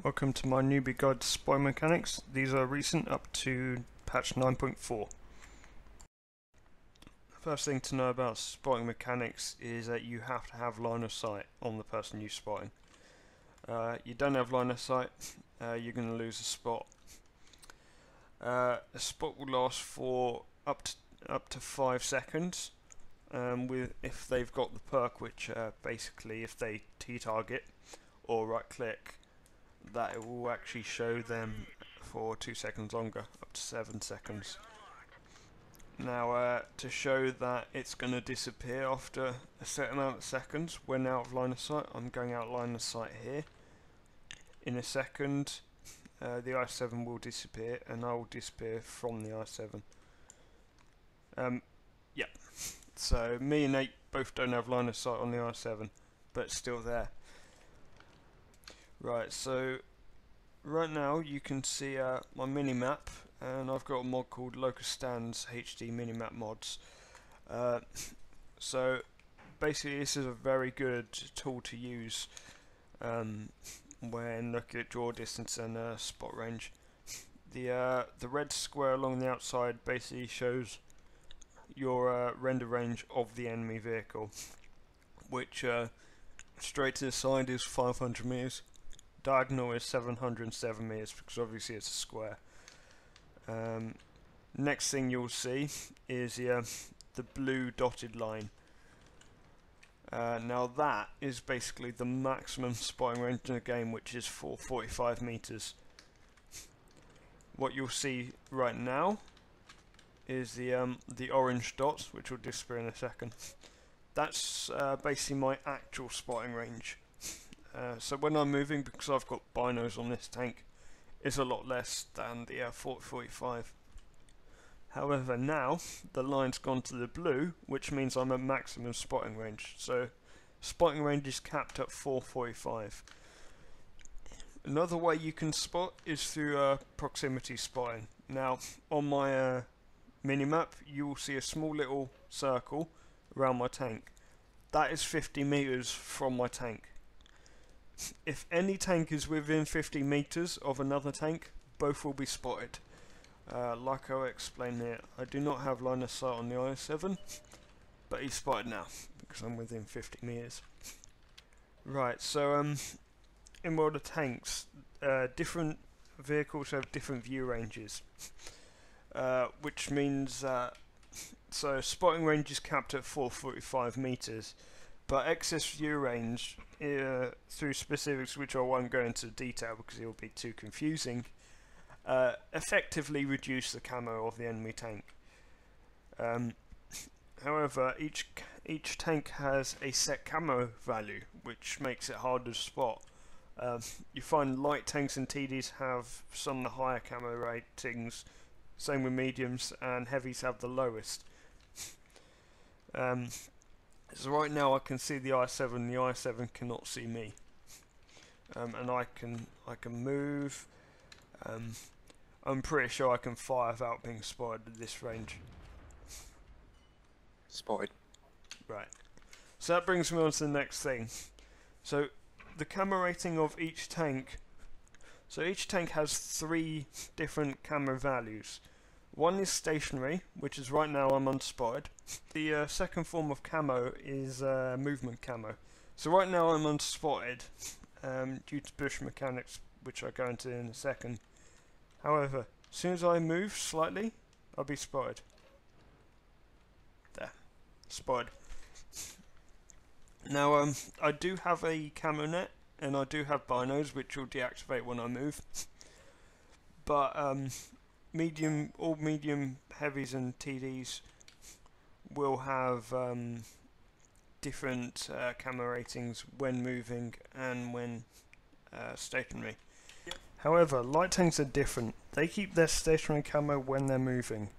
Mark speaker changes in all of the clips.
Speaker 1: Welcome to my newbie guide to spy mechanics. These are recent up to patch 9.4. First thing to know about spotting mechanics is that you have to have line of sight on the person you're spotting. You don't have line of sight, you're going to lose a spot. A spot will last for up to 5 seconds if they've got the perk, which basically if they T-target or right click, that it will actually show them for 2 seconds longer, up to 7 seconds. Now to show that it's going to disappear after a certain amount of seconds when out of line of sight, I'm going out of line of sight here. In a second the i7 will disappear and I will disappear from the i7. Yep, so me and Nate both don't have line of sight on the i7, but it's still there. Right, so right now you can see my minimap, and I've got a mod called Locus Stands HD Minimap Mods. So basically this is a very good tool to use when looking at draw distance and spot range. The red square along the outside basically shows your render range of the enemy vehicle, which straight to the side is 500 meters. Diagonal is 707 meters because obviously it's a square. Next thing you'll see is the blue dotted line. Now that is basically the maximum spotting range in the game, which is 445 meters. What you'll see right now is the orange dots, which will disappear in a second. That's basically my actual spotting range. So when I'm moving, because I've got binos on this tank, it's a lot less than the 445. However, now the line's gone to the blue, which means I'm at maximum spotting range. So spotting range is capped at 445. Another way you can spot is through proximity spotting. Now on my minimap you will see a small little circle around my tank. That is 50 meters from my tank. If any tank is within 50 meters of another tank, both will be spotted. Like I'll explain here, I do not have line of sight on the i7, but he's spotted now because I'm within 50 meters. Right, so in World of Tanks, different vehicles have different view ranges, which means so spotting range is capped at 445 meters. But excess view range, through specifics which I won't go into detail because it will be too confusing, effectively reduce the camo of the enemy tank. However, each tank has a set camo value, which makes it harder to spot. You find light tanks and TDs have some of the higher camo ratings, same with mediums, and heavies have the lowest. So right now I can see the i7, the i7 cannot see me, and I can move. I'm pretty sure I can fire without being spotted at this range.
Speaker 2: Spotted.
Speaker 1: Right, so that brings me on to the next thing. So the camo rating of each tank. So each tank has 3 different camo values. One is stationary, which is right now I'm unspotted. The second form of camo is movement camo. So right now I'm unspotted due to bush mechanics, which I'll go into in a second. However, as soon as I move slightly, I'll be spotted. There, spotted. Now I do have a camo net, and I do have binos, which will deactivate when I move. But all medium heavies and TDs will have different camo ratings when moving and when stationary. However, light tanks are different. They keep their stationary camo when they're moving,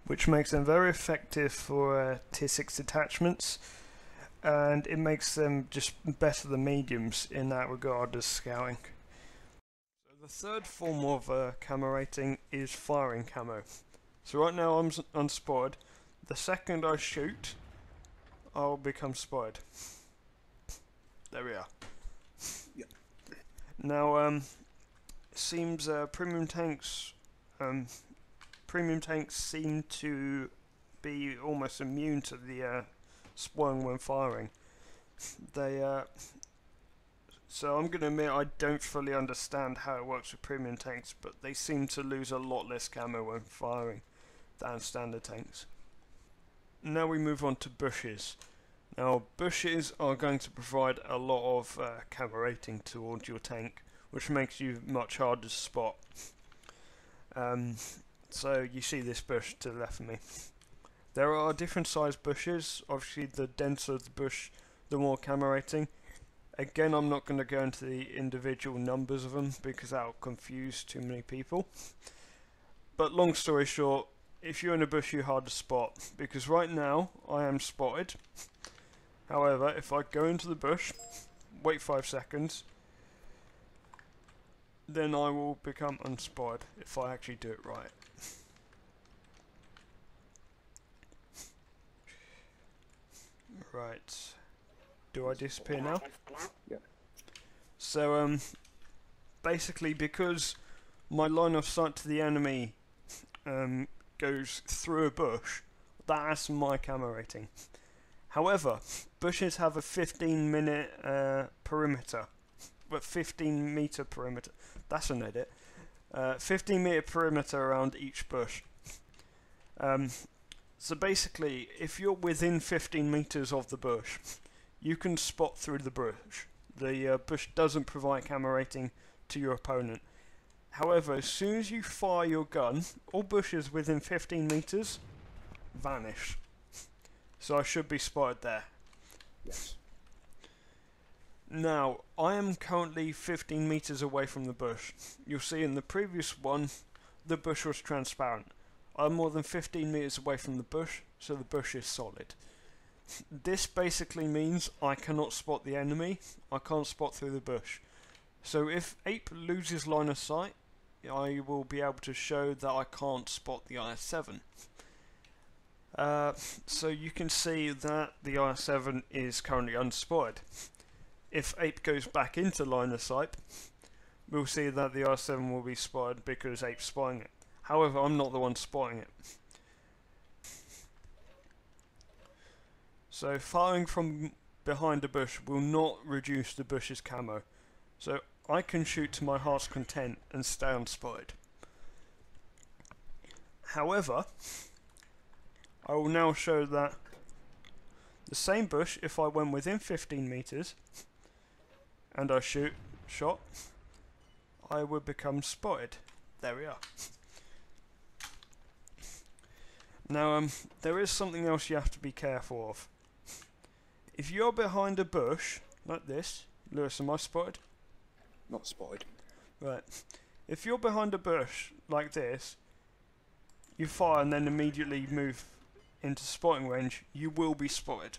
Speaker 1: which makes them very effective for tier 6 detachments, and it makes them just better than mediums in that regard as scouting. The third form of camo rating is firing camo. So right now I'm unspotted. The second I shoot, I'll become spotted. There we are. Yep. Now seems premium tanks seem to be almost immune to the spoiling when firing. So I'm going to admit I don't fully understand how it works with premium tanks, but they seem to lose a lot less camo when firing than standard tanks. Now we move on to bushes. Now bushes are going to provide a lot of camo rating towards your tank, which makes you much harder to spot. So you see this bush to the left of me. There are different sized bushes. Obviously the denser the bush, the more camo rating. Again, I'm not going to go into the individual numbers of them because that will confuse too many people. But long story short, if you're in a bush, you're hard to spot, because right now I am spotted. However, if I go into the bush, wait 5 seconds, then I will become unspotted if I actually do it right. Right. Do I disappear now?
Speaker 2: Yeah.
Speaker 1: So, basically, because my line of sight to the enemy goes through a bush, that's my camo rating. However, bushes have a 15-minute perimeter, but 15-meter perimeter. That's an edit. 15-meter perimeter around each bush. So basically, if you're within 15 meters of the bush, you can spot through the bush. The bush doesn't provide camo rating to your opponent. However, as soon as you fire your gun, all bushes within 15 meters vanish. So I should be spotted there.
Speaker 2: Yes.
Speaker 1: Now, I am currently 15 meters away from the bush. You'll see in the previous one, the bush was transparent. I'm more than 15 meters away from the bush, so the bush is solid. This basically means I cannot spot the enemy. I can't spot through the bush. So if Ape loses line of sight, I will be able to show that I can't spot the IS-7. So you can see that the IS-7 is currently unspotted. If Ape goes back into line of sight, we'll see that the IS-7 will be spotted because Ape's spotting it. However, I'm not the one spotting it. So firing from behind a bush will not reduce the bush's camo. So I can shoot to my heart's content and stay unspotted. However, I will now show that the same bush, if I went within 15 meters and I shot, I would become spotted. There we are. Now, there is something else you have to be careful of. If you're behind a bush, like this, Lewis, am I spotted?
Speaker 2: Not spotted.
Speaker 1: Right. If you're behind a bush, like this, you fire and then immediately move into spotting range, you will be spotted.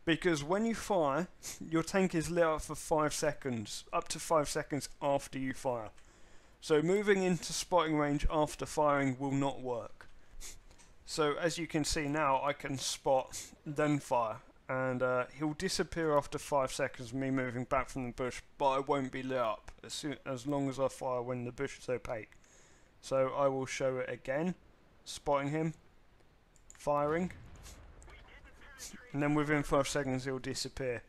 Speaker 1: Because when you fire, your tank is lit up for 5 seconds, up to 5 seconds after you fire. So moving into spotting range after firing will not work. So as you can see now, I can spot, then fire. And he'll disappear after 5 seconds of me moving back from the bush, but I won't be lit up as long as I fire when the bush is opaque. So I will show it again, spotting him, firing, and then within 5 seconds he'll disappear.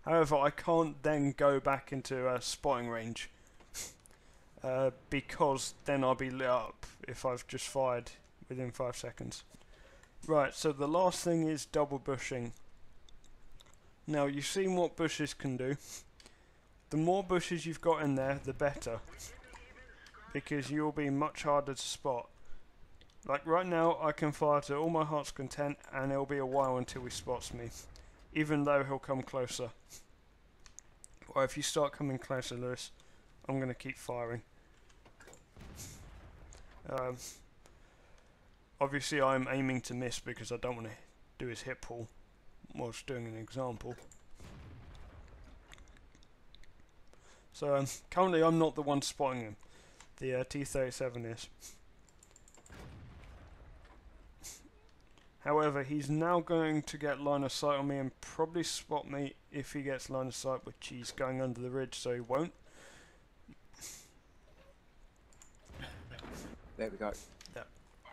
Speaker 1: However, I can't then go back into spotting range because then I'll be lit up if I've just fired within 5 seconds. Right, so the last thing is double bushing. Now, you've seen what bushes can do. The more bushes you've got in there, the better, because you'll be much harder to spot. Like right now, I can fire to all my heart's content, and it'll be a while until he spots me, even though he'll come closer. Or if you start coming closer, Lewis, I'm going to keep firing. Obviously, I'm aiming to miss because I don't want to do his hit pull whilst doing an example. So currently I'm not the one spotting him. The T-37 is. However, he's now going to get line of sight on me and probably spot me if he gets line of sight, which he's going under the ridge, so he won't.
Speaker 2: There we go.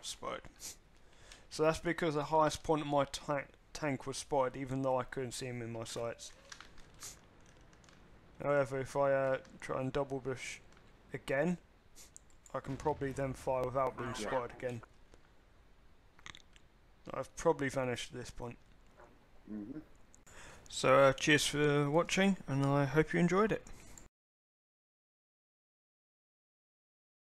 Speaker 1: Spotted. So that's because the highest point of my tank was spotted, even though I couldn't see him in my sights. However, if I try and double bush again, I can probably then fire without being spotted again. I've probably vanished at this point. So cheers for watching, and I hope you enjoyed it.